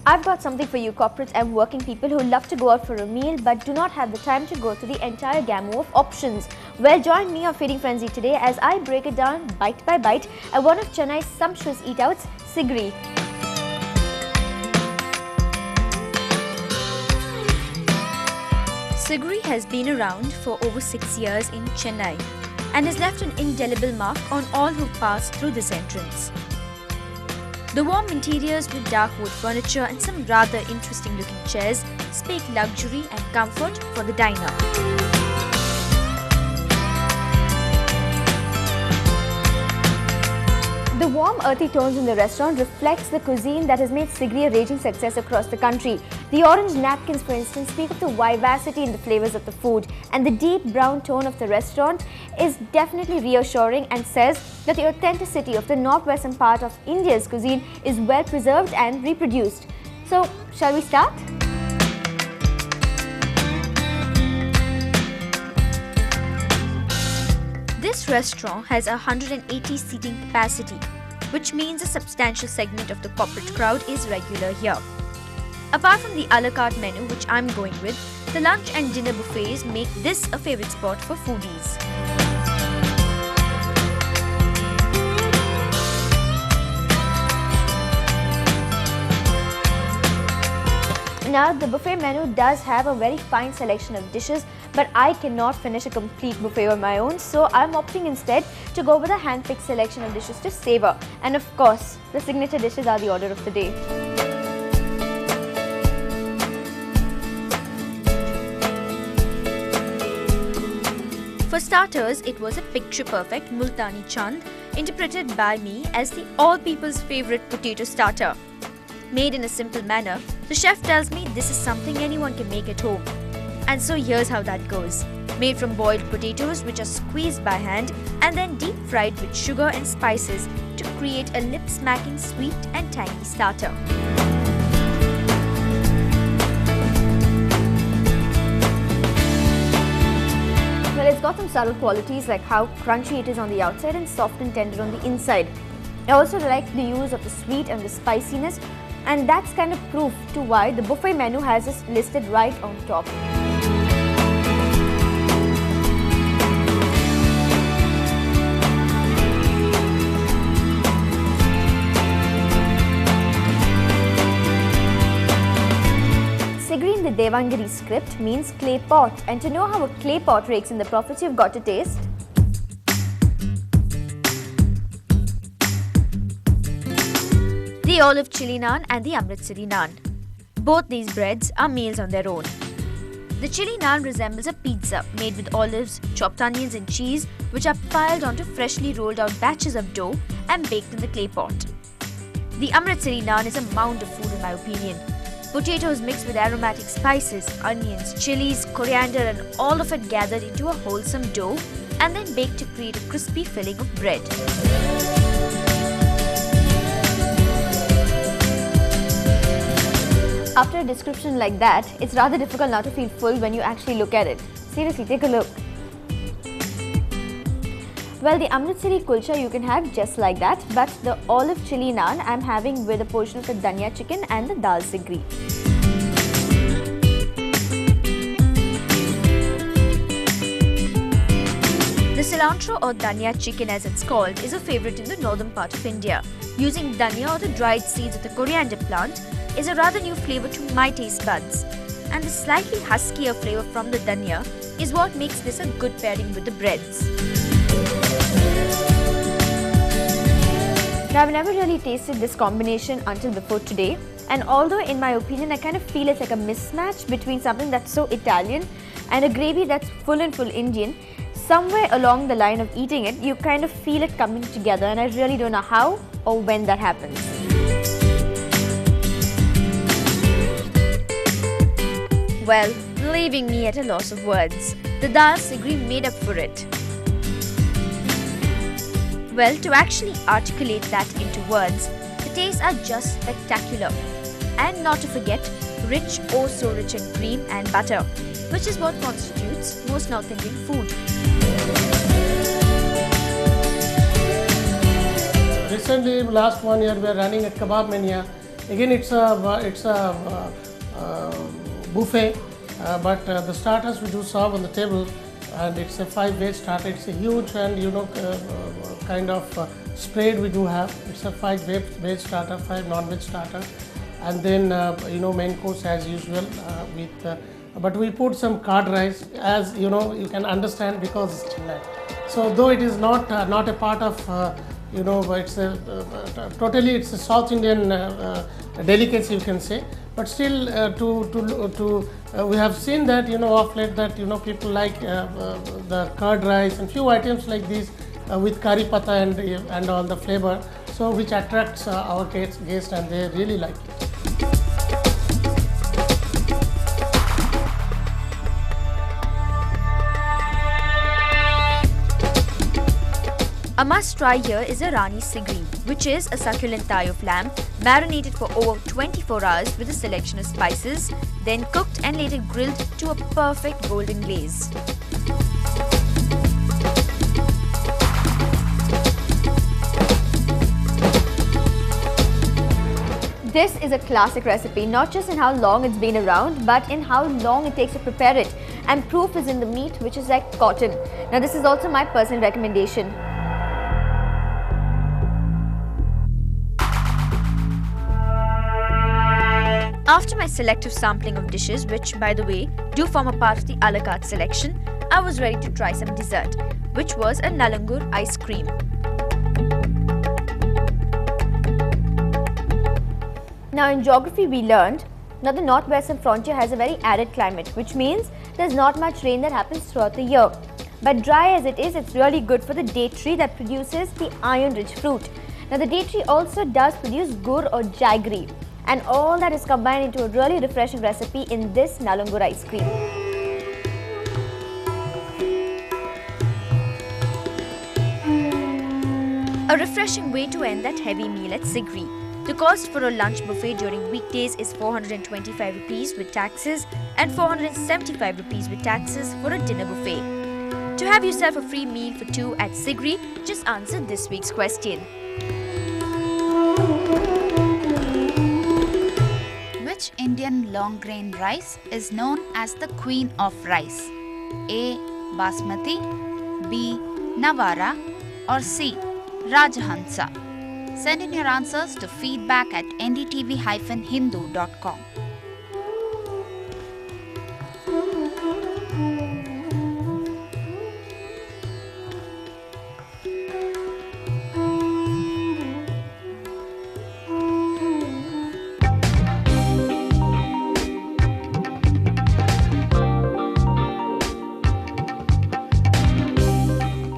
I've got something for you corporates and working people who love to go out for a meal but do not have the time to go through the entire gamut of options. Well, join me on Feeding Frenzy today as I break it down bite by bite at one of Chennai's sumptuous eatouts, Sigree. Sigree has been around for over 6 years in Chennai and has left an indelible mark on all who pass through this entrance. The warm interiors with dark wood furniture and some rather interesting looking chairs speak luxury and comfort for the diner. The warm earthy tones in the restaurant reflects the cuisine that has made Sigree a raging success across the country. The orange napkins, for instance, speak of the vivacity in the flavors of the food, and the deep brown tone of the restaurant is definitely reassuring and says that the authenticity of the northwestern part of India's cuisine is well preserved and reproduced. So, shall we start? This restaurant has 180 seating capacity, which means a substantial segment of the corporate crowd is regular here. Apart from the a la carte menu, which I'm going with, the lunch and dinner buffets make this a favorite spot for foodies. Now, the buffet menu does have a very fine selection of dishes, but I cannot finish a complete buffet on my own, so I'm opting instead to go with a hand-picked selection of dishes to savor. And of course, the signature dishes are the order of the day. For starters, it was a picture-perfect Multani Chand, interpreted by me as the all-people's favorite potato starter. Made in a simple manner, the chef tells me this is something anyone can make at home. And so here's how that goes. Made from boiled potatoes which are squeezed by hand and then deep fried with sugar and spices to create a lip-smacking sweet and tangy starter. Well, it's got some subtle qualities like how crunchy it is on the outside and soft and tender on the inside. I also like the use of the sweet and the spiciness, and that's kind of proof to why the buffet menu has this listed right on top. Sigree in the Devangiri script means clay pot, and to know how a clay pot rakes in the profits, you've got to taste. The olive chili naan and the Amritsari naan. Both these breads are meals on their own. The chili naan resembles a pizza made with olives, chopped onions and cheese, which are piled onto freshly rolled out batches of dough and baked in the clay pot. The Amritsari naan is a mound of food in my opinion. Potatoes mixed with aromatic spices, onions, chilies, coriander and all of it gathered into a wholesome dough and then baked to create a crispy filling of bread. After a description like that, it's rather difficult not to feel full when you actually look at it. Seriously, take a look. Well, the Amritsari kulcha you can have just like that, but the olive chili naan I'm having with a portion of the dhania chicken and the dal sigree. The cilantro or dhania chicken as it's called is a favorite in the northern part of India. Using dhania or the dried seeds of the coriander plant is a rather new flavor to my taste buds. And the slightly huskier flavor from the dhania is what makes this a good pairing with the breads. Now, I've never really tasted this combination until before today, and although in my opinion I kind of feel it's like a mismatch between something that's so Italian and a gravy that's full and full Indian, somewhere along the line of eating it, you kind of feel it coming together, and I really don't know how or when that happens. Well, leaving me at a loss of words. The dal sigree made up for it. Well, to actually articulate that into words, the tastes are just spectacular. And not to forget, rich, oh so rich in cream and butter, which is what constitutes most North Indian food. Recently, last 1 year, we are running a kebab mania. Again, it's a buffet, but the starters we do serve on the table, and it's a 5-veg starter. It's a huge and kind of spread we do have. It's a 5-veg starter, 5 non-veg starter, and then main course as usual with. But we put some curd rice, as you can understand, because it's Chennai. So though it is not a part of it's totally it's a South Indian delicacy, you can say. But still, we have seen that of late that people like the curd rice and few items like these with curry pata and all the flavor, so which attracts our guests and they really like it. A must try here is a Rani Sigree, which is a succulent thigh of lamb marinated for over 24 hours with a selection of spices, then cooked and later grilled to a perfect golden glaze. This is a classic recipe, not just in how long it's been around, but in how long it takes to prepare it. And proof is in the meat, which is like cotton. Now, this is also my personal recommendation. After my selective sampling of dishes, which by the way do form a part of the a la carte selection, I was ready to try some dessert, which was a Nalangur ice cream. Now in geography we learned that the northwestern frontier has a very arid climate, which means there's not much rain that happens throughout the year. But dry as it is, it's really good for the date tree that produces the iron-rich fruit. Now the date tree also does produce gur or jaggery, and all that is combined into a really refreshing recipe in this Nalangur ice cream. A refreshing way to end that heavy meal at Sigree. The cost for a lunch buffet during weekdays is 425 rupees with taxes and 475 rupees with taxes for a dinner buffet. To have yourself a free meal for two at Sigree, just answer this week's question. Which Indian long grain rice is known as the Queen of Rice? A. Basmati, B. Nawara, or C. Rajhansa? Send in your answers to feedback@ndtv-hindu.com.